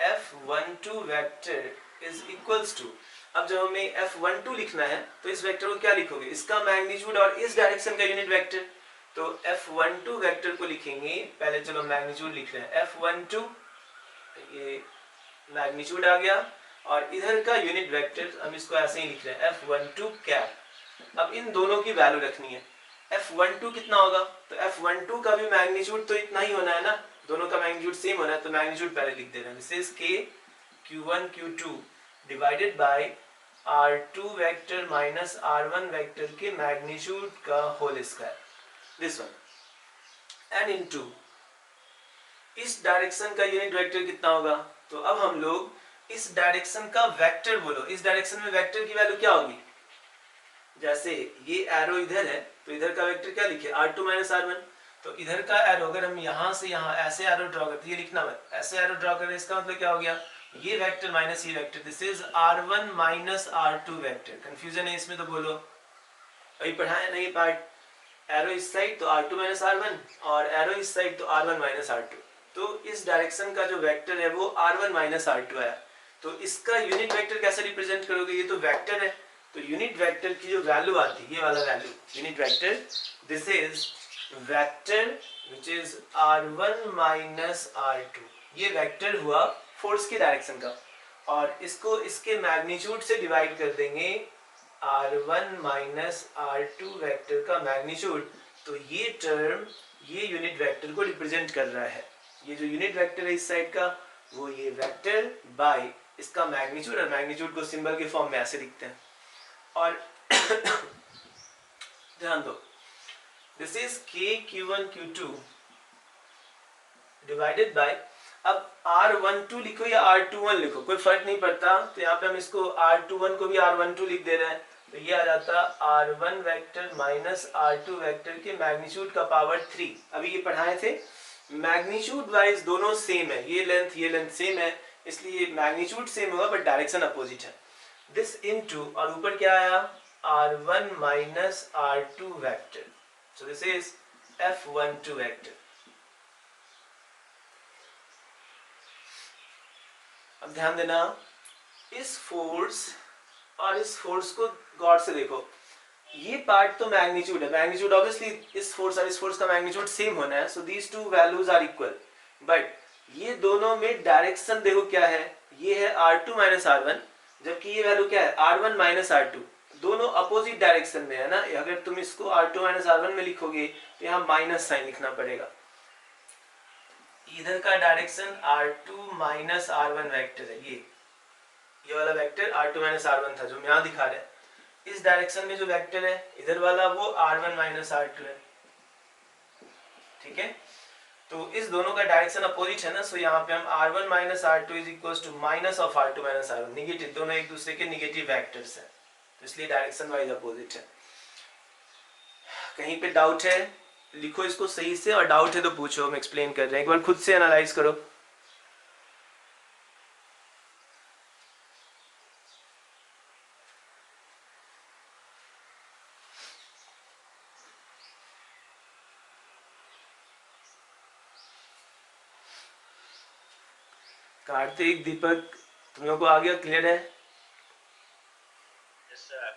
S1: F12 vector is equals to, अब जब हमें F12 लिखना है तो इस वेक्टर को क्या लिखोगे? इसका मैग्नीट्यूड और इस डायरेक्शन का यूनिट वेक्टर। तो F12 वेक्टर को लिखेंगे, पहले चलो मैग्नीट्यूड लिख रहे हैं। F12 ये मैग्नीट्यूड आ गया, और इधर का यूनिट वेक्टर हम इसको ऐसे ही लिख रहे हैं F12 कैप। अब इन दोनों की वैल्यू रखनी है। F12 कितना होगा? तो F12 का भी मैग्नीट्यूड तो इतना ही होना है ना, दोनों का मैग्नीट्यूड सेम होना है, तो मैग्नीट्यूड पहले लिख दे रहे हैं। This is K Q1 Q2 divided by R2 vector minus R1 vector के मैग्नीट्यूड का whole square, this one, and into इस डायरेक्शन का यूनिट वेक्टर कितना होगा? तो अब हम लोग इस डायरेक्शन का वेक्टर बोलो, इस डायरेक्शन में वेक्टर की वैल्यू क्या होगी? जैसे ये एरो इधर है तो इधर का वेक्टर क्या लिखे? R2 minus R1। तो इधर का एरो अगर हम यहाँ से यहाँ ऐसे एरो ड्रॉ करते, ये लिखना मत, ऐसे एरो ड्रॉ करें, इसका मतलब क्या हो गया? ये वेक्टर माइनस ये vector, this is R1 minus R2 vector. Confusion है इसमें तो बोलो, अभी पढ़ाया नहीं पार्ट। एरो इस साइड तो R2 माइनस R1, और एरो इस साइड तो R1 माइनस R2। तो इस डायरेक्शन का जो वेक्टर है वो R1 माइनस R2 है। तो इसका यूनिट वेक्टर कैसे रिप्रेजेंट करोगे? ये तो वेक्टर है, तो यूनिट वेक्टर की जो वैल्यू आती है, ये वाला value unit vector, this is vector which is R1 minus R2। ये वेक्टर हुआ फोर्स के डायरेक्शन का, और इसको इसके मैग्नीट्यूड से डिवाइड कर देंगे, R1 माइनस R2 वेक्टर का मैग्नीट्यूड। तो ये टर्म ये यूनिट वेक्टर को रिप्रेजेंट कर रहा है। ये जो यूनिट वेक्टर है इस साइड का, वो ये वेक्टर बाय इसका मैग्नीट्यूड, और मैग्नीट्यूड को सिंबल के फॉर्म में ऐसे लिखते हैं। और ध्यान दो, this is K Q1 Q2 divided bye, अब R12 लिखो या R21 लिखो, कोई फर्क नहीं पड़ता। तो यहाँ पे हम इसको R21 को भी R12 लिख दे रहे हैं, तो ये आ जाता R1 vector minus R2 vector के मैग्नीट्यूड का पावर 3। अभी ये पढ़ाए थे, मैग्नीट्यूड वाइज दोनों सेम है, ये लेंथ सेम है, इसलिए मैग्नीट्यूड सेम होगा बट डायरेक्शन अपोजिट है। दिस इनटू, और ऊपर क्या आया? R1 minus R2 vector, so this is F12 vector. अब ध्यान देना, इस फोर्स और इस फोर्स को गौर से देखो, ये पार्ट तो मैग्नीट्यूड है, मैग्नीट्यूड ऑब्वियसली इस फोर्स और इस फोर्स का मैग्नीट्यूड सेम होना है, so these two values are equal. But ये दोनों में डायरेक्शन देखो क्या है, ये है R2 माइनस R1, जबकि ये वैल्यू क्या है? R1 minus R2। दोनों अपोजिट डायरेक्शन में है ना। अगर तुम इसको R2 माइनस R1 में लिखोगे तो यहाँ माइनस साइन लिखना पड़ेगा। इधर का direction R2 minus R1 vector है, ये वाला वेक्टर R2 माइनस R1 था जो हम यहाँ दिखा रहे हैं। इस डायरेक्शन में जो वेक्टर है इधर वाला, वो R1 माइनस R2 है, ठीक है। तो इस दोनों का डायरेक्शन अपोजिट है ना, सो यहाँ पे हम R1 minus R2 is equals to minus of R2 minus R1, negative, दोनों एक दूसरे के निगेटिव वेक्टर्स हैं, तो इसलिए डायरेक्शन वाइज अपोजिट है। कहीं पे डाउट है लिखो इसको सही से, और डाउट है तो पूछो, हम एक्सप्लेन कर रहे हैं, एक बार खुद से एनालाइज करो। कार्तिक, दीपक, तुम लोगों को आ गया, क्लियर है?
S2: Yes sir.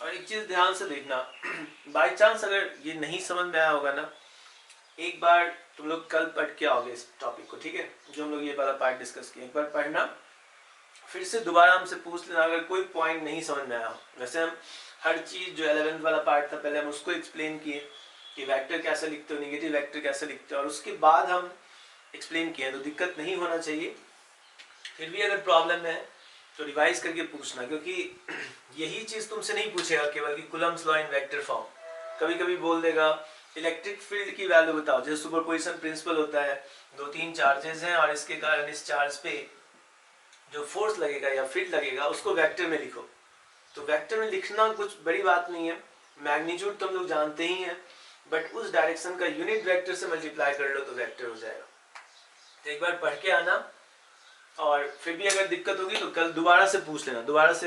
S1: और एक चीज ध्यान से देखना, बाई चांस अगर ये नहीं समझ में आया होगा ना, एक बार तुम लोग कल पढ़ के आओगे इस टॉपिक को, ठीक है, जो हम लोग ये वाला पार्ट डिस्कस किए, एक बार पढ़ना, फिर से दोबारा हमसे पूछ लेना अगर कोई पॉइंट नहीं समझ में आया हो। वैसे हम हर चीज जो 11th वाला पार्ट था पहले हम उसको एक्सप्लेन किए कि वेक्टर कैसे लिखते हो, नेगेटिव वेक्टर कैसे लिखते हो, और उसके बाद हम एक्सप्लेन किए, तो दिक्कत नहीं होना चाहिए। फिर भी अगर प्रॉब्लम है तो रिवाइज करके पूछना, क्योंकि यही चीज तुमसे नहीं पूछेगा केवल कि Coulomb's law in vector form, कभी कभी बोल देगा इलेक्ट्रिक फील्ड की वैल्यू बताओ, जैसे सुपरपोजिशन प्रिंसिपल होता है, 2-3 चार्जेस हैं और इसके कारण इस चार्ज पे जो फोर्स लगेगा या फील्ड लगेगा उसको वेक्टर में लिखो। तो वेक्टर में लिखना कुछ बड़ी बात नहीं है, मैग्नीट्यूड तुम लोग जानते ही हैं, बट उस डायरेक्शन का यूनिट वेक्टर से मल्टीप्लाई कर लो तो वेक्टर हो जाएगा। तो एक बार पढ़ के आना, और फिर भी अगर दिक्कत होगी तो कल दोबारा से पूछ लेना, दोबारा से